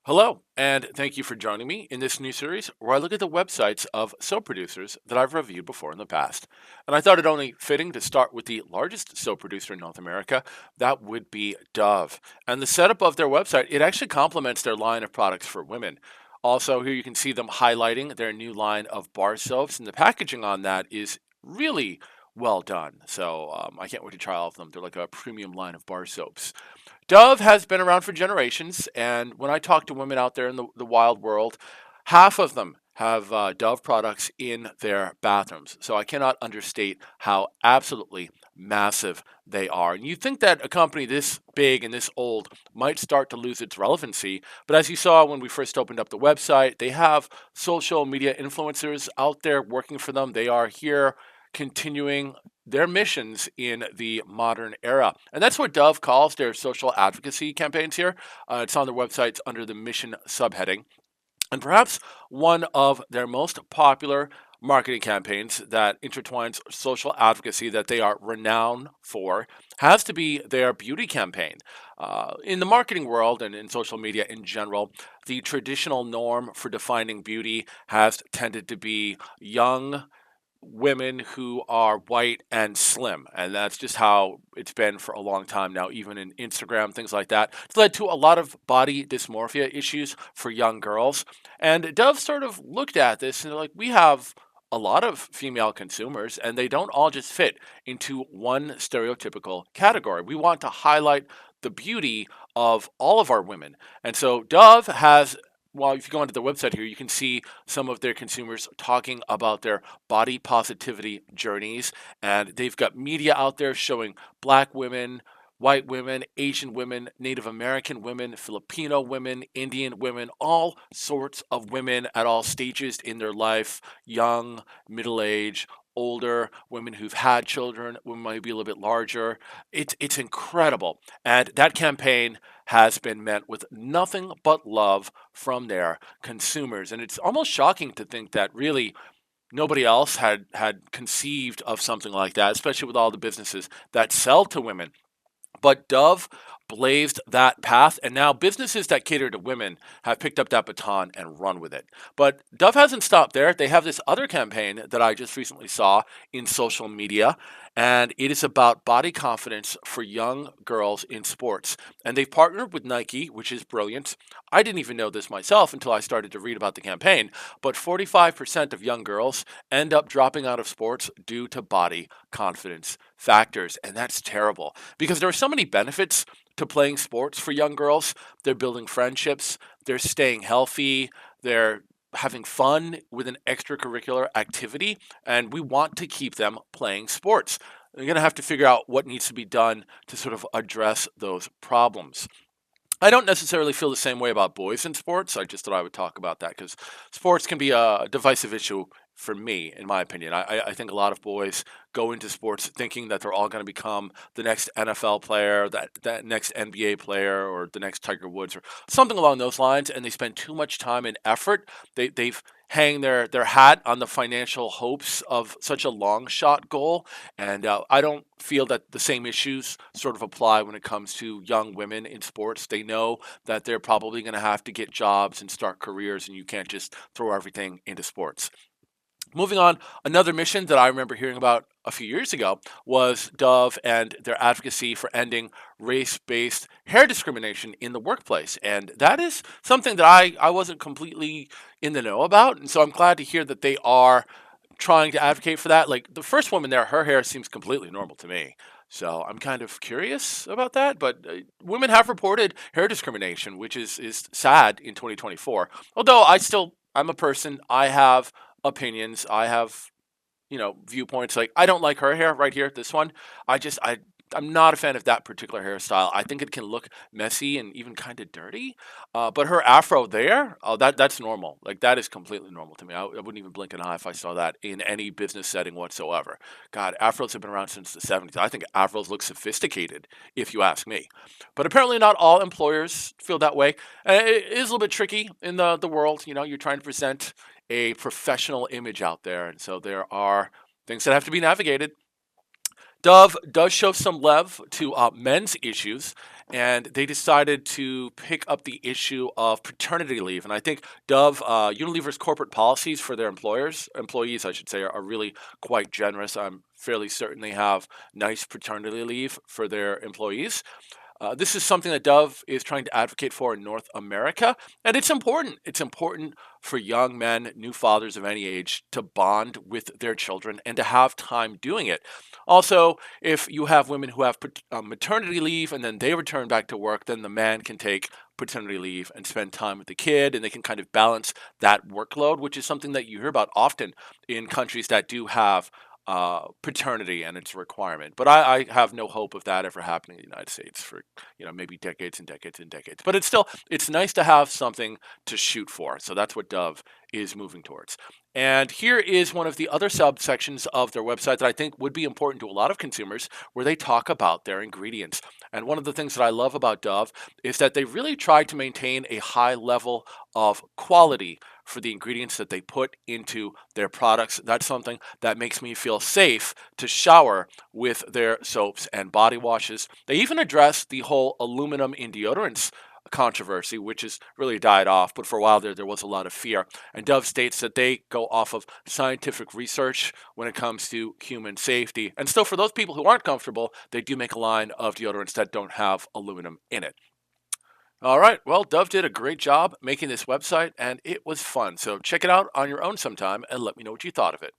Hello, and thank you for joining me in this new series where I look at the websites of soap producers that I've reviewed before in the past. And I thought it only fitting to start with the largest soap producer in North America. That would be Dove. And the setup of their website, it actually complements their line of products for women. Also, here you can see them highlighting their new line of bar soaps, and the packaging on that is really well done. So I can't wait to try all of them. They're like a premium line of bar soaps. Dove has been around for generations, and when I talk to women out there in the wild world, half of them have Dove products in their bathrooms. So I cannot understate how absolutely massive they are. And you'd think that a company this big and this old might start to lose its relevancy, but as you saw when we first opened up the website, they have social media influencers out there working for them. They are here continuing their missions in the modern era. And that's what Dove calls their social advocacy campaigns here. It's on their websites under the mission subheading. And perhaps one of their most popular marketing campaigns that intertwines social advocacy that they are renowned for has to be their beauty campaign. In the marketing world and in social media in general, the traditional norm for defining beauty has tended to be young, women who are white and slim. And that's just how it's been for a long time now, even in Instagram, things like that. It's led to a lot of body dysmorphia issues for young girls. And Dove sort of looked at this and they're like, we have a lot of female consumers, and they don't all just fit into one stereotypical category. We want to highlight the beauty of all of our women. And so Dove has, well, if you go onto their website here, you can see some of their consumers talking about their body positivity journeys. And they've got media out there showing black women, white women, Asian women, Native American women, Filipino women, Indian women, all sorts of women at all stages in their life, young, middle age, older, women who've had children, women might be a little bit larger. It's incredible. And that campaign has been met with nothing but love from their consumers. And it's almost shocking to think that really nobody else had conceived of something like that, especially with all the businesses that sell to women. But Dove blazed that path, and now businesses that cater to women have picked up that baton and run with it. But Dove hasn't stopped there. They have this other campaign that I just recently saw in social media, and it is about body confidence for young girls in sports. And they've partnered with Nike, which is brilliant. I didn't even know this myself until I started to read about the campaign, but 45% of young girls end up dropping out of sports due to body confidence factors. And that's terrible because there are so many benefits to playing sports for young girls. They're building friendships, they're staying healthy, they're having fun with an extracurricular activity, and we want to keep them playing sports. They're going to have to figure out what needs to be done to sort of address those problems. I don't necessarily feel the same way about boys in sports. I just thought I would talk about that because sports can be a divisive issue for me, in my opinion. I think a lot of boys go into sports thinking that they're all going to become the next NFL player, that next NBA player, or the next Tiger Woods, or something along those lines, and they spend too much time and effort. They've hang their hat on the financial hopes of such a long shot goal. And I don't feel that the same issues sort of apply when it comes to young women in sports. They know that they're probably going to have to get jobs and start careers, and you can't just throw everything into sports. Moving on, another mission that I remember hearing about a few years ago was Dove and their advocacy for ending race based hair discrimination in the workplace. And that is something that I wasn't completely in the know about. And so I'm glad to hear that they are trying to advocate for that. Like the first woman there, her hair seems completely normal to me. So I'm kind of curious about that. But women have reported hair discrimination, which is sad in 2024. Although I'm a person, I have opinions. I have, viewpoints. Like I don't like her hair right here, this one. I'm not a fan of that particular hairstyle. I think it can look messy and even kind of dirty. But her afro there, oh, that's normal. Like that is completely normal to me. I wouldn't even blink an eye if I saw that in any business setting whatsoever. God, afros have been around since the 70s. I think afros look sophisticated, if you ask me. But apparently, not all employers feel that way. It is a little bit tricky in the world. You're trying to present a professional image out there, and so there are things that have to be navigated. Dove does show some love to men's issues, and they decided to pick up the issue of paternity leave. And I think Dove, Unilever's corporate policies for their employees, I should say, are really quite generous. I'm fairly certain they have nice paternity leave for their employees. This is something that Dove is trying to advocate for in North America, and it's important. It's important for young men, new fathers of any age, to bond with their children and to have time doing it. Also, if you have women who have maternity leave and then they return back to work, then the man can take paternity leave and spend time with the kid, and they can kind of balance that workload, which is something that you hear about often in countries that do have paternity and its a requirement. But I have no hope of that ever happening in the United States for maybe decades and decades and decades. But it's nice to have something to shoot for. So that's what Dove is moving towards. And here is one of the other subsections of their website that I think would be important to a lot of consumers, where they talk about their ingredients. And one of the things that I love about Dove is that they really try to maintain a high level of quality for the ingredients that they put into their products. That's something that makes me feel safe to shower with their soaps and body washes. They even address the whole aluminum in deodorants controversy, which has really died off, but for a while there was a lot of fear. And Dove states that they go off of scientific research when it comes to human safety. And still, for those people who aren't comfortable, they do make a line of deodorants that don't have aluminum in it. All right. Well, Dove did a great job making this website, and it was fun. So check it out on your own sometime and let me know what you thought of it.